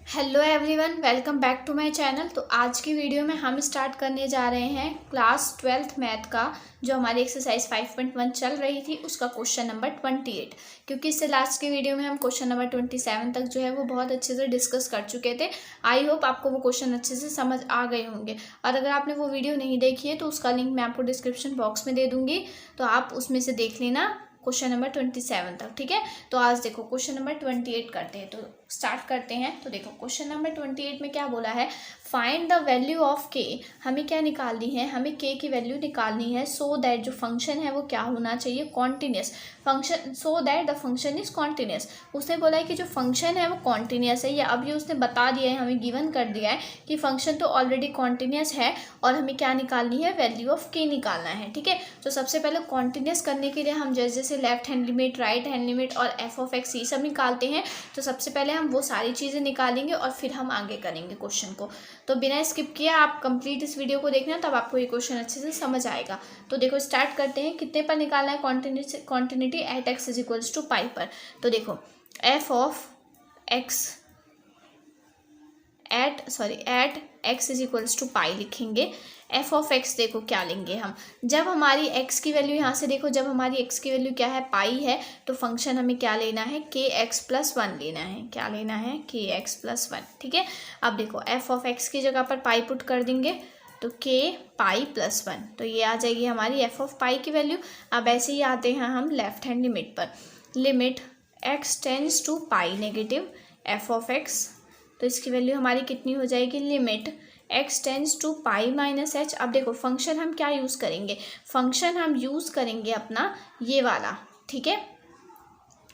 Hello everyone, welcome back to my channel. तो आज की वीडियो में हम स्टार्ट करने जा रहे हैं क्लास 12th मैथ का जो हमारी एक्सरसाइज 5.1 चल रही थी उसका क्वेश्चन नंबर 28। क्योंकि इससे लास्ट की वीडियो में हम क्वेश्चन नंबर 27 तक जो है वो बहुत अच्छे से डिस्कस कर चुके थे। आई होप आपको वो क्वेश्चन अच्छे से समझ आ गए होंगे, और अगर आपने वो वीडियो नहीं देखी है तो उसका लिंक मैं आपको डिस्क्रिप्शन बॉक्स में दे दूँगी, तो आप उसमें से देख लेना क्वेश्चन नंबर 27 तक। ठीक है, तो आज देखो क्वेश्चन नंबर 28 करते हैं। तो स्टार्ट करते हैं। तो देखो क्वेश्चन नंबर 28 में क्या बोला है, फाइंड द वैल्यू ऑफ के। हमें क्या निकालनी है, हमें के की वैल्यू निकालनी है सो दैट जो फंक्शन है वो क्या होना चाहिए, continuous function, so that the function is continuous. उसने बोला है कि जो फंक्शन है वो कॉन्टिन्यूस है, या अभी उसने बता दिया है, हमें गिवन कर दिया है कि फंक्शन तो ऑलरेडी कॉन्टिन्यूस है और हमें क्या निकालनी है, वैल्यू ऑफ के निकालना है। ठीक है, तो सबसे पहले कॉन्टिन्यूस करने के लिए हम जैसे जैसे left hand limit, right hand limit और एफ ऑफ एक्स ये सब निकालते हैं, तो सबसे पहले हम वो सारी चीज़ें निकालेंगे और फिर हम आगे करेंगे क्वेश्चन को। तो बिना स्किप किए आप कंप्लीट इस वीडियो को देखना, तब आपको ये क्वेश्चन अच्छे से समझ आएगा। तो देखो स्टार्ट करते हैं। कितने पर निकालना है, continuity at x is equals to pi पर। तो देखो f of x at x is equals to pi लिखेंगे। एफ ऑफ एक्स देखो क्या लेंगे हम, जब हमारी एक्स की वैल्यू यहाँ से देखो, जब हमारी एक्स की वैल्यू क्या है, पाई है, तो फंक्शन हमें क्या लेना है, के एक्स प्लस वन लेना है। क्या लेना है, के एक्स प्लस वन। ठीक है, अब देखो एफ ऑफ एक्स की जगह पर पाई पुट कर देंगे, तो के पाई प्लस वन, तो ये आ जाएगी हमारी एफ ऑफ पाई की वैल्यू। अब ऐसे ही आते हैं हम लेफ्ट हैंड लिमिट पर। Limit x tends to pi negative f of x, तो इसकी वैल्यू हमारी कितनी हो जाएगी, limit x tends to pi minus h. अब देखो फंक्शन हम क्या यूज़ करेंगे, फंक्शन हम यूज़ करेंगे अपना ये वाला। ठीक है,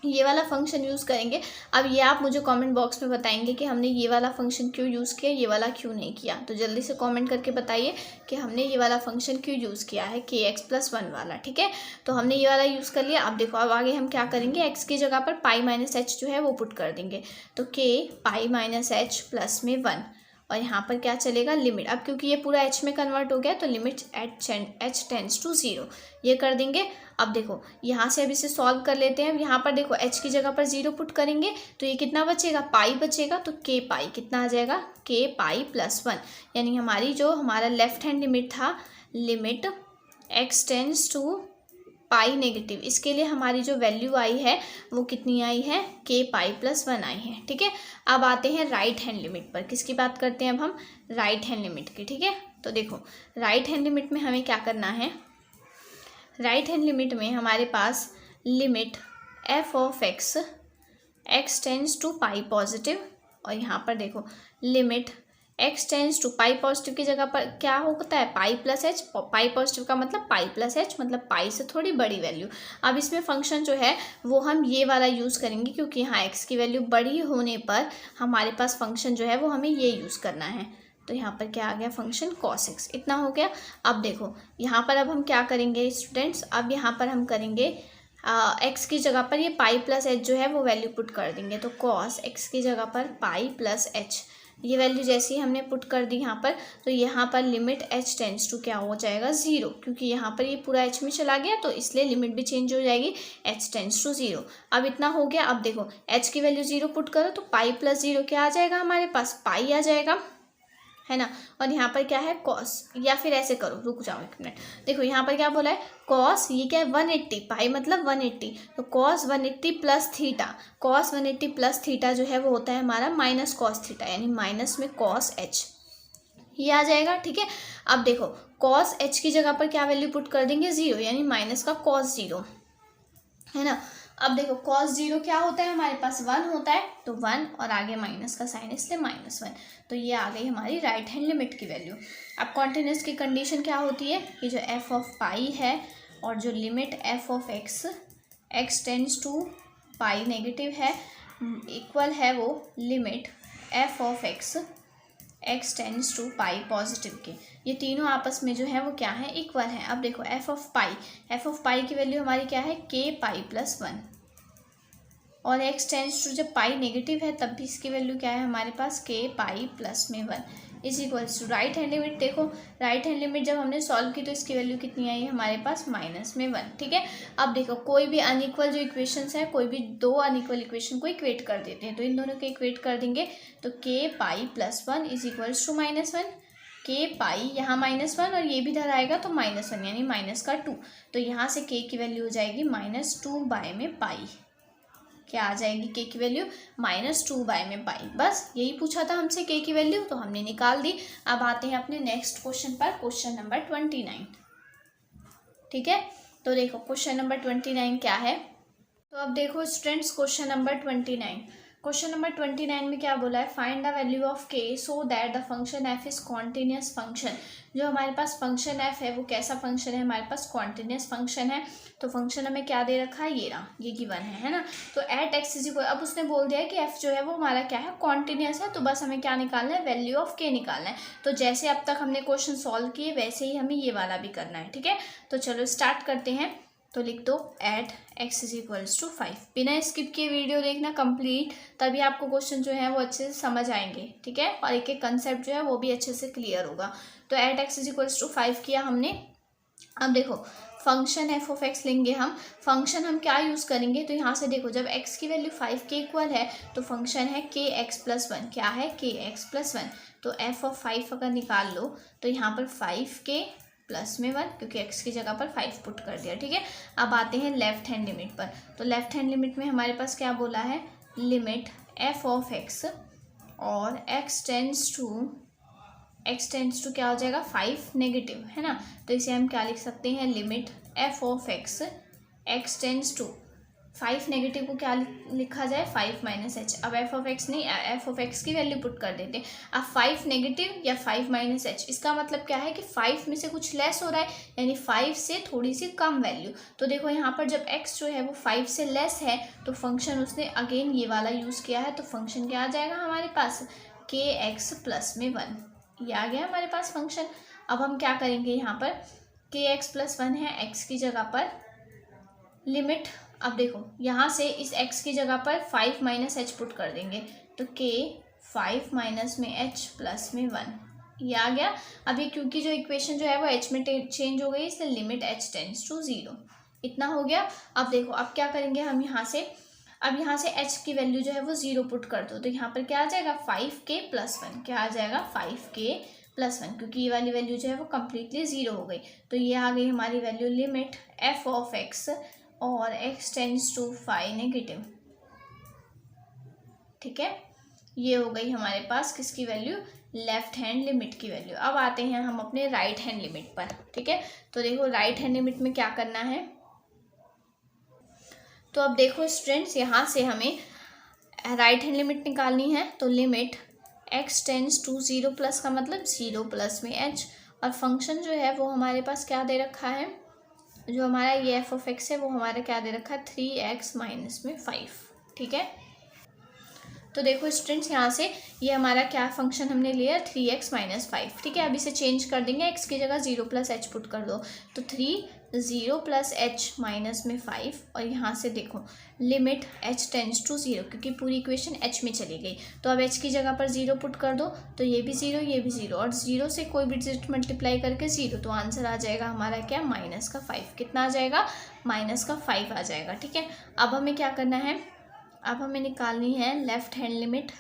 ये वाला फंक्शन यूज़ करेंगे। अब ये आप मुझे कमेंट बॉक्स में बताएंगे कि हमने ये वाला फंक्शन क्यों यूज़ किया, ये वाला क्यों नहीं किया। तो जल्दी से कमेंट करके बताइए कि हमने ये वाला फंक्शन क्यों यूज़ किया है, के एक्स प्लस वन वाला। ठीक है, तो हमने ये वाला यूज़ कर लिया। अब देखो अब आगे हम क्या करेंगे, एक्स की जगह पर पाई माइनस एच जो है वो पुट कर देंगे, तो के पाई माइनस एच प्लस में वन, और यहाँ पर क्या चलेगा, लिमिट। अब क्योंकि ये पूरा एच में कन्वर्ट हो गया तो limit h tends to zero, ये कर देंगे। अब देखो यहाँ से अब इसे सॉल्व कर लेते हैं। यहाँ पर देखो एच की जगह पर जीरो पुट करेंगे तो ये कितना बचेगा, पाई बचेगा, तो के पाई कितना आ जाएगा, के पाई प्लस वन। यानी हमारी जो हमारा लेफ्ट हैंड लिमिट था, limit x tends to pi negative, इसके लिए हमारी जो वैल्यू आई है वो कितनी आई है, के पाई प्लस वन आई है। ठीक है, अब आते हैं राइट हैंड लिमिट पर। किसकी बात करते हैं अब हम, राइट हैंड लिमिट की। ठीक है, तो देखो राइट हैंड लिमिट में हमें क्या करना है, राइट हैंड लिमिट में हमारे पास limit f of x x tends to pi positive, और यहाँ पर देखो limit x tends to pi positive की जगह पर क्या होता है, pi plus h. Pi positive का मतलब पाई प्लस एच, मतलब पाई से थोड़ी बड़ी वैल्यू। अब इसमें फंक्शन जो है वो हम ये वाला यूज़ करेंगे, क्योंकि यहाँ एक्स की वैल्यू बड़ी होने पर हमारे पास फंक्शन जो है वो हमें ये यूज़ करना है। तो यहाँ पर क्या आ गया, फंक्शन कॉस एक्स, इतना हो गया। अब देखो यहाँ पर अब हम क्या करेंगे स्टूडेंट्स, अब यहाँ पर हम करेंगे एक्स की जगह पर ये पाई प्लस एच जो है वो वैल्यू पुट कर देंगे, तो कॉस एक्स की जगह पर पाई प्लस एच, ये वैल्यू जैसे ही हमने पुट कर दी यहाँ पर, तो यहाँ पर लिमिट एच टेंड्स टू क्या हो जाएगा, ज़ीरो, क्योंकि यहाँ पर ये पूरा एच में चला गया तो इसलिए लिमिट भी चेंज हो जाएगी, एच टेंड्स टू ज़ीरो। अब इतना हो गया। अब देखो एच की वैल्यू ज़ीरो पुट करो तो पाई प्लस ज़ीरो क्या आ जाएगा, हमारे पास पाई आ जाएगा, है ना। और यहाँ पर क्या है, कॉस, या फिर ऐसे करो, रुक जाओ एक मिनट। देखो यहाँ पर क्या बोला है, कॉस, ये क्या है 180, पाई मतलब 180, तो cos 180 plus theta, cos 180 plus theta जो है वो होता है हमारा माइनस कॉस थीटा, यानी माइनस में कॉस एच, ये आ जाएगा। ठीक है, अब देखो कॉस एच की जगह पर क्या वैल्यू पुट कर देंगे, जीरो, यानी माइनस का कॉस जीरो, है ना। अब देखो कॉस जीरो क्या होता है, हमारे पास वन होता है, तो वन और आगे माइनस का साइन, इसलिए माइनस वन, तो ये आ गई हमारी राइट हैंड लिमिट की वैल्यू। अब कॉन्टिन्यूस की कंडीशन क्या होती है, ये जो एफ ऑफ पाई है और जो limit f of x x tends to pi negative है, इक्वल है वो limit f of x x tends to pi positive के, ये तीनों आपस में जो है वो क्या है, इक्वल है। अब देखो एफ ऑफ पाई की वैल्यू हमारी क्या है, के पाई प्लस वन, और एक्स टेंड्स टू जब पाई नेगेटिव है तब भी इसकी वैल्यू क्या है हमारे पास, के पाई प्लस में one, is equals to right hand limit. देखो राइट हैंड लिमिट जब हमने सॉल्व की तो इसकी वैल्यू कितनी आई है हमारे पास -1, ठीक है। अब देखो कोई भी अनइक्वल जो इक्वेशंस है, कोई भी दो अनइक्वल इक्वेशन को इक्वेट कर देते हैं, तो इन दोनों को इक्वेट कर देंगे तो k pi +1 is equals to -1। k pi यहाँ -1 और ये भी इधर आएगा तो -1 यानी -2, तो यहाँ से k की वैल्यू हो जाएगी -2 बाय में पाई। क्या आ जाएगी k की वैल्यू -2 बाय में पाई। बस यही पूछा था हमसे k की वैल्यू, तो हमने निकाल दी। अब आते हैं अपने नेक्स्ट क्वेश्चन पर, क्वेश्चन नंबर 29, ठीक है। तो देखो क्वेश्चन नंबर 29 क्या है। तो अब देखो students question number 29, question number 29 में क्या बोला है, find the value of k so that the function f is continuous function. जो हमारे पास फंक्शन f है वो कैसा फंक्शन है, हमारे पास कॉन्टिन्यूस फंक्शन है। तो फंक्शन हमें क्या दे रखा है, ये रहा, ये गिवन है ना। तो एट एक्स इज इक्वल, अब उसने बोल दिया है कि f जो है वो हमारा क्या है, कॉन्टिन्यूस है। तो बस हमें क्या निकालना है, वैल्यू ऑफ k निकालना है। तो जैसे अब तक हमने क्वेश्चन सॉल्व किए वैसे ही हमें ये वाला भी करना है, ठीक है। तो चलो स्टार्ट करते हैं। तो लिख दो at x is equals to 5। बिना स्किप किए वीडियो देखना कंप्लीट, तभी आपको क्वेश्चन जो है वो अच्छे से समझ आएंगे, ठीक है, और एक एक कंसेप्ट जो है वो भी अच्छे से क्लियर होगा। तो at x is equals to 5 किया हमने। अब देखो फंक्शन f ऑफ x लेंगे हम। फंक्शन हम क्या यूज़ करेंगे, तो यहाँ से देखो जब x की वैल्यू 5 के इक्वल है तो फंक्शन है kx+1। क्या है, kx+1। तो f ऑफ 5 अगर निकाल लो तो यहाँ पर 5k +1, क्योंकि x की जगह पर 5 पुट कर दिया, ठीक है। अब आते हैं लेफ्ट हैंड लिमिट पर। तो लेफ्ट हैंड लिमिट में हमारे पास क्या बोला है, लिमिट f ऑफ x और x टेंड्स टू क्या हो जाएगा, 5 नेगेटिव, है ना। तो इसे हम क्या लिख सकते हैं, limit f of x tends to 5 negative को क्या लिखा जाए, 5 - h। अब f ऑफ x नहीं, f ऑफ x की वैल्यू पुट कर देते हैं। अब 5 नेगेटिव या 5 - h, इसका मतलब क्या है कि 5 में से कुछ लेस हो रहा है, यानी 5 से थोड़ी सी कम वैल्यू। तो देखो यहाँ पर जब x जो है वो 5 से लेस है तो फंक्शन उसने अगेन ये वाला यूज़ किया है। तो फंक्शन क्या आ जाएगा हमारे पास, kx+1। ये आ गया हमारे पास फंक्शन। अब हम क्या करेंगे, यहाँ पर kx+1 है, x की जगह पर लिमिट। अब देखो यहाँ से इस x की जगह पर 5 - h पुट कर देंगे, तो k 5 - में h प्लस में 1, ये आ गया। अब ये क्योंकि जो इक्वेशन जो है वो h में चेंज हो गई, इसलिए लिमिट h टेंड्स टू 0, इतना हो गया। अब देखो अब क्या करेंगे हम यहाँ से, अब यहाँ से h की वैल्यू जो है वो 0 पुट कर दो, तो यहाँ पर क्या आ जाएगा, 5k+1। क्या आ जाएगा, 5k+1, क्योंकि ये वाली वैल्यू जो है वो कम्प्लीटली 0 हो गई। तो ये आ गई हमारी value, limit f of x और x टेंड्स टू 5 नेगेटिव, ठीक है। ये हो गई हमारे पास किसकी वैल्यू, लेफ्ट हैंड लिमिट की वैल्यू। अब आते हैं हम अपने राइट हैंड लिमिट पर, ठीक है। तो देखो राइट हैंड लिमिट में क्या करना है, तो अब देखो स्टूडेंट्स यहाँ से हमें राइट हैंड लिमिट निकालनी है। तो limit x tends to 0 plus का मतलब 0 प्लस में h, और फंक्शन जो है वो हमारे पास क्या दे रखा है, जो हमारा ये f ऑफ x है वो हमारा क्या दे रखा है, 3x माइनस में 5, ठीक है। तो देखो स्टूडेंट्स यहाँ से ये हमारा क्या फंक्शन हमने लिया, 3x माइनस 5, ठीक है। अब इसे चेंज कर देंगे, x की जगह 0 प्लस h पुट कर दो, तो 0 प्लस h माइनस में 5, और यहाँ से देखो लिमिट h टेंड्स टू 0, क्योंकि पूरी इक्वेशन h में चली गई। तो अब h की जगह पर 0 पुट कर दो, तो ये भी 0, ये भी 0, और 0 से कोई भी डिजिट मल्टीप्लाई करके 0, तो आंसर आ जाएगा हमारा क्या, -5। कितना आ जाएगा, -5 आ जाएगा, ठीक है। अब हमें क्या करना है, अब हमें निकालनी है left hand limit,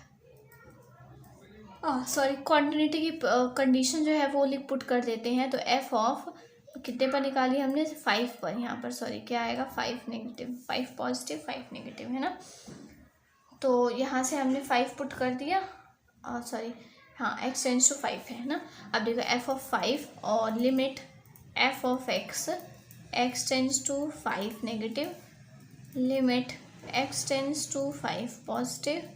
sorry continuity की कंडीशन जो है वो लिख पुट कर देते हैं। तो f ऑफ कितने पर निकाली हमने, 5 पर, यहाँ पर सॉरी क्या आएगा, 5 नेगेटिव, 5 पॉजिटिव 5 नेगेटिव, है ना। तो यहाँ से हमने 5 पुट कर दिया, सॉरी हाँ x टेंड्स टू 5 है ना। अब देखो f ऑफ 5 और limit f of x tends to 5 negative, limit x tends to 5 positive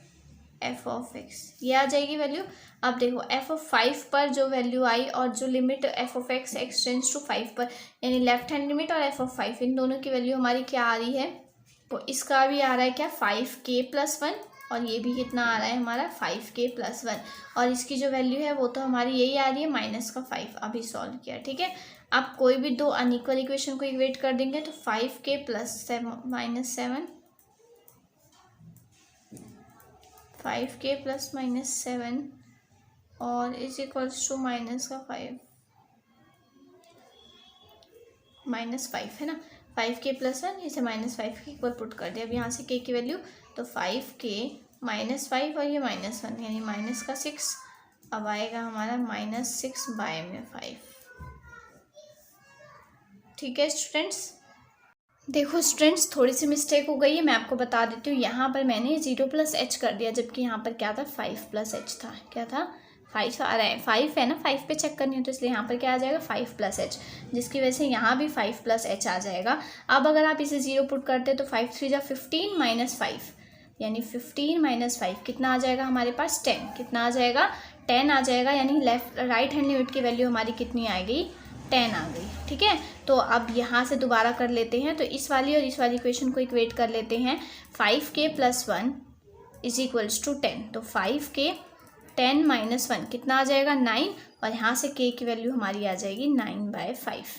f of x, ये आ जाएगी वैल्यू। अब देखो f ऑफ 5 पर जो वैल्यू आई और जो limit f of x tends to 5 पर, यानी लेफ्ट हैंड लिमिट और f ऑफ 5, इन दोनों की वैल्यू हमारी क्या आ रही है, तो इसका भी आ रहा है क्या, 5k+1, और ये भी कितना आ रहा है हमारा, 5k+1, और इसकी जो वैल्यू है वो तो हमारी यही आ रही है -5। अभी सॉल्व किया, ठीक है। अब कोई भी दो अनइक्वल इक्वेशन को इक्वेट कर देंगे, तो 5k + 7 5k ± 7 और इज इक्वल्स टू माइनस का 5, -5 है ना, 5k + 1 इसे -5 के इक्वल पुट कर दिया। अब यहाँ से k की वैल्यू, तो 5k -5 और ये -1 यानी -6, अब आएगा हमारा -6/5। ठीक है स्टूडेंट्स। देखो स्टूडेंट्स, थोड़ी सी मिस्टेक हो गई है, मैं आपको बता देती हूँ। यहाँ पर मैंने 0 + h कर दिया, जबकि यहाँ पर क्या था, 5 + h था। क्या था, 5 आ रहा है, 5 है ना, 5 पे चेक करनी है, तो इसलिए यहाँ पर क्या आ जाएगा, 5 + h, जिसकी वजह से यहाँ भी 5 + h आ जाएगा। अब अगर आप इसे 0 पुट करते तो 5 3 = 15 - 5, यानी 15 - 5 कितना आ जाएगा हमारे पास, 10। कितना आ जाएगा, 10 आ जाएगा, यानी राइट हैंड लिमिट की वैल्यू हमारी कितनी आ गई, 10 आ गई। ठीक है, तो अब यहाँ से दोबारा कर लेते हैं, तो इस वाली और इस वाली इक्वेशन को इक्वेट कर लेते हैं। 5k + 1 इज इक्वल्स टू 10, तो 5k 10 - 1 कितना आ जाएगा, 9, और यहाँ से k की वैल्यू हमारी आ जाएगी 9/5।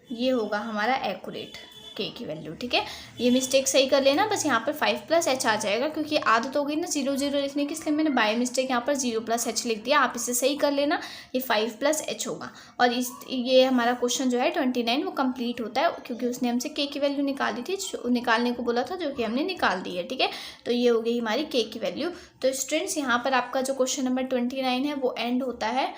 ये होगा हमारा एक्यूरेट k की वैल्यू। ठीक है, ये मिस्टेक सही कर लेना, बस यहाँ पर 5 + h आ जाएगा, क्योंकि आदत हो गई ना 0 0 लिखने की, इसलिए मैंने बाय मिस्टेक यहाँ पर 0 + h लिख दिया। आप इसे सही कर लेना, ये 5 + h होगा। और ये हमारा क्वेश्चन जो है 29 वो कंप्लीट होता है, क्योंकि उसने हमसे k की वैल्यू निकाली थी, निकालने को बोला था, जो कि हमने निकाल दी है। ठीक है, तो ये हो गई हमारी k की वैल्यू। तो स्टूडेंट्स, यहाँ पर आपका जो क्वेश्चन नंबर 29 है वो एंड होता है।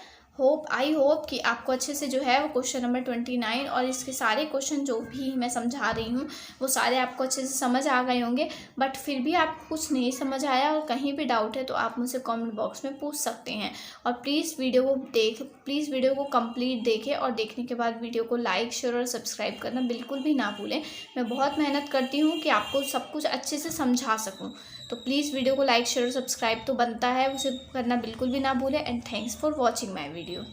आई होप कि आपको अच्छे से जो है वो क्वेश्चन नंबर 29 और इसके सारे क्वेश्चन जो भी मैं समझा रही हूँ वो सारे आपको अच्छे से समझ आ गए होंगे। बट फिर भी आपको कुछ नहीं समझ आया और कहीं भी डाउट है तो आप मुझसे कमेंट बॉक्स में पूछ सकते हैं। और प्लीज़ वीडियो को कंप्लीट देखें, और देखने के बाद वीडियो को लाइक, शेयर और सब्सक्राइब करना बिल्कुल भी ना भूलें। मैं बहुत मेहनत करती हूँ कि आपको सब कुछ अच्छे से समझा सकूँ, तो प्लीज़ वीडियो को लाइक, शेयर और सब्सक्राइब तो बनता है, उसे करना बिल्कुल भी ना भूलें। And thanks for watching my video.